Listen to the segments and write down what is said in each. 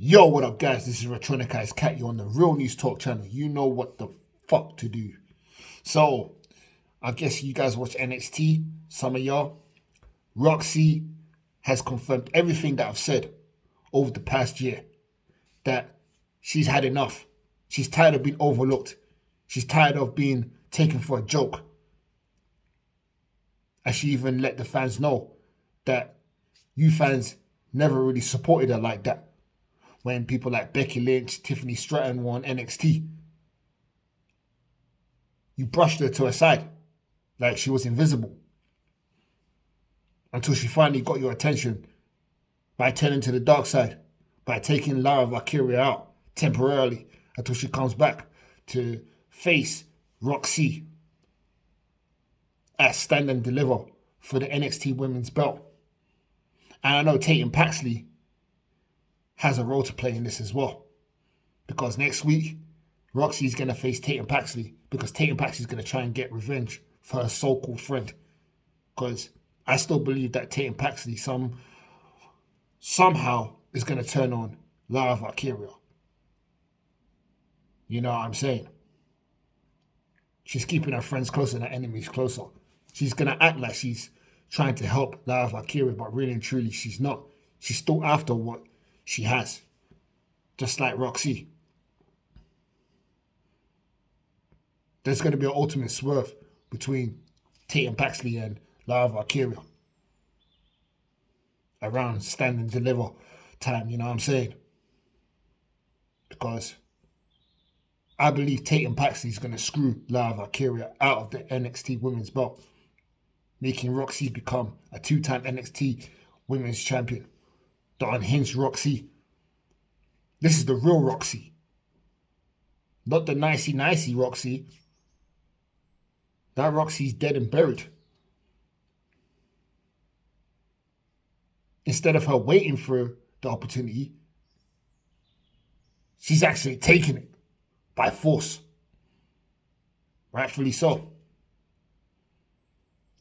Yo, what up, guys? This is Roxanna Perez AKA Rok-C on the Real News Talk channel. You know what the fuck to do. So, I guess you guys watch NXT, some of y'all. Rok-C has confirmed everything that I've said over the past year. That she's had enough. She's tired of being overlooked. She's tired of being taken for a joke. And she even let the fans know that you fans never really supported her like that. When people like Becky Lynch, Tiffany Stratton were on NXT, you brushed her to her side like she was invisible until she finally got your attention by turning to the dark side, by taking Lyria Valkyria out temporarily until she comes back to face Rok-C at Stand and Deliver for the NXT Women's Belt. And I know Tatum Paxley has a role to play in this as well. Because next week, Rok-C is going to face Tatum Paxley because Tatum Paxley is going to try and get revenge for her so-called friend. Because I still believe that Tatum Paxley somehow is going to turn on Lyria Valkyria. You know what I'm saying? She's keeping her friends closer and her enemies closer. She's going to act like she's trying to help Lyria Valkyria, but really and truly, she's not. She's still after what she has, just like Rok-C. There's going to be an ultimate swerve between Tatum Paxley and Lyria Valkyria around Stand and Deliver time, you know what I'm saying? Because I believe Tatum Paxley is going to screw Lyria Valkyria out of the NXT Women's Belt, making Rok-C become a two-time NXT Women's Champion. The unhinged Rok-C. This is the real Rok-C. Not the nicey Rok-C. That Rok-C's dead and buried. Instead of her waiting for the opportunity, she's actually taking it by force. Rightfully so.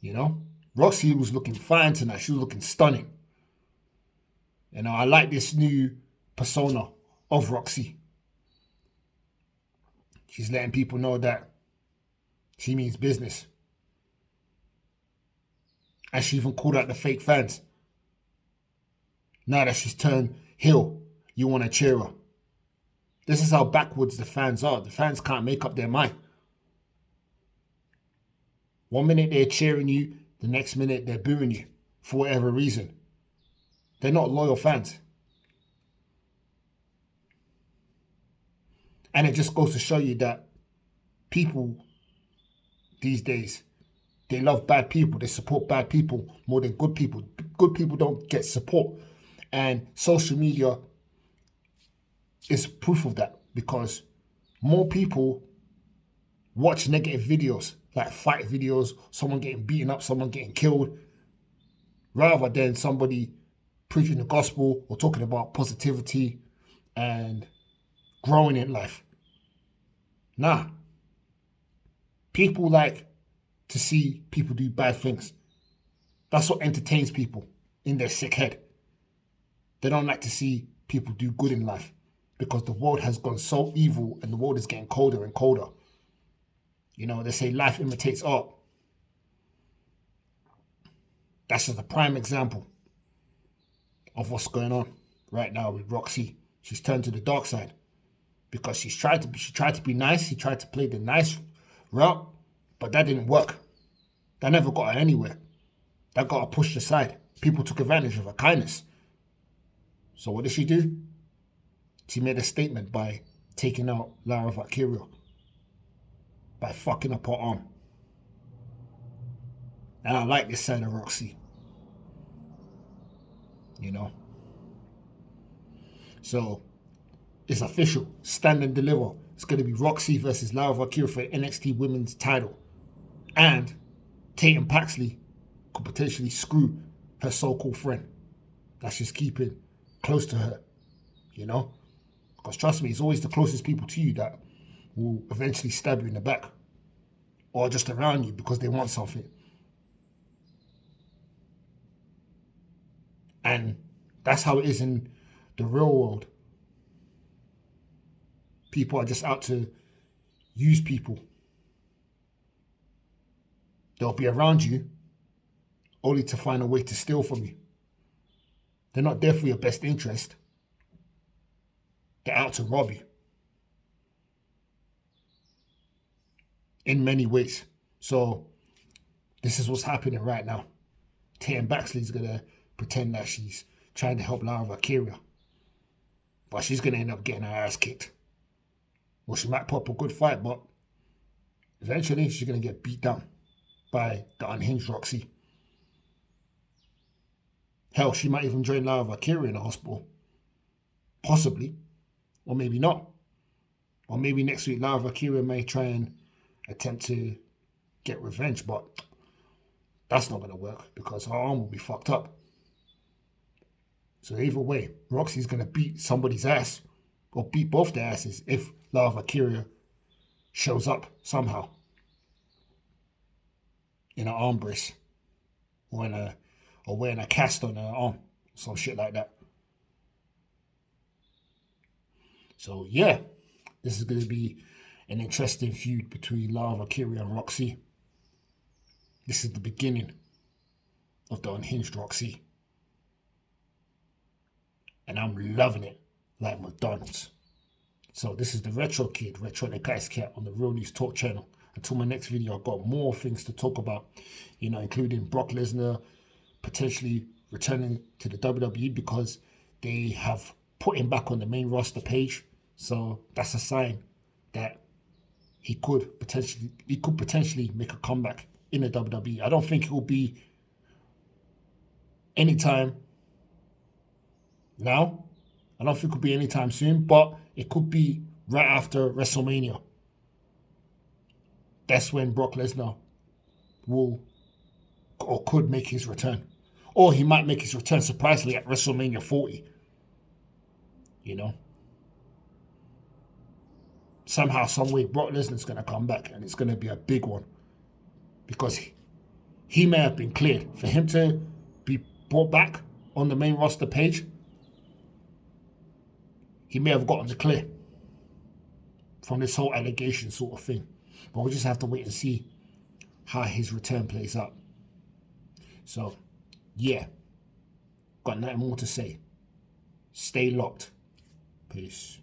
You know? Rok-C was looking fine tonight. She was looking stunning. You know, I like this new persona of Rok-C. She's letting people know that she means business. And she even called out the fake fans. Now that she's turned heel, you want to cheer her. This is how backwards the fans are. The fans can't make up their mind. 1 minute they're cheering you, the next minute they're booing you for whatever reason. They're not loyal fans. And it just goes to show you that people these days, they love bad people. They support bad people more than good people. Good people don't get support. And social media is proof of that because more people watch negative videos, like fight videos, someone getting beaten up, someone getting killed, rather than somebody preaching the gospel or talking about positivity and growing in life. Nah. People like to see people do bad things. That's what entertains people in their sick head. They don't like to see people do good in life because the world has gone so evil and the world is getting colder and colder. You know, they say life imitates art. That's just a prime example of what's going on right now with Rok-C. She's turned to the dark side because she tried to be nice. She tried to play the nice route, but that didn't work. That never got her anywhere. That got her pushed aside. People took advantage of her kindness. So what did she do? She made a statement by taking out Lyria Valkyria, by fucking up her arm. And I like this side of Rok-C. You know? So, it's official. Stand and Deliver. It's going to be Rok-C versus Lyria Valkyria for NXT Women's title. And Tatum Paxley could potentially screw her so-called friend that she's keeping close to her. You know? Because trust me, it's always the closest people to you that will eventually stab you in the back. Or just around you because they want something. And that's how it is in the real world. People are just out to use people. They'll be around you only to find a way to steal from you. They're not there for your best interest. They're out to rob you. In many ways. So this is what's happening right now. Tatum Paxley's going to pretend that she's trying to help Lyria Valkyria. But she's going to end up getting her ass kicked. Well, she might put up a good fight, but eventually she's going to get beat down by the unhinged Rok-C. Hell, she might even join Lyria Valkyria in the hospital. Possibly. Or maybe not. Or maybe next week Lyria Valkyria may try and attempt to get revenge, but that's not going to work because her arm will be fucked up. So either way, Rok-C's going to beat somebody's ass or beat both their asses if Lyria Valkyria shows up somehow in an arm brace or wearing a cast on her arm, some shit like that. So yeah, this is going to be an interesting feud between Lyria Valkyria and Rok-C. This is the beginning of the unhinged Rok-C. And I'm loving it like McDonald's. So this is the Retro Kid, Retro Ice Cat on the Real News Talk channel. Until my next video, I've got more things to talk about, including Brock Lesnar potentially returning to the WWE because they have put him back on the main roster page. So that's a sign that he could potentially make a comeback in the WWE. I don't think it will be anytime now. I don't think it could be anytime soon, but it could be right after WrestleMania. That's when Brock Lesnar will or could make his return. Or he might make his return surprisingly at WrestleMania 40. Somehow, some way, Brock Lesnar's going to come back and it's going to be a big one. Because he may have been cleared. For him to be brought back on the main roster page, he may have gotten the clear from this whole allegation sort of thing. But we'll just have to wait and see how his return plays out. So, yeah. Got nothing more to say. Stay locked. Peace.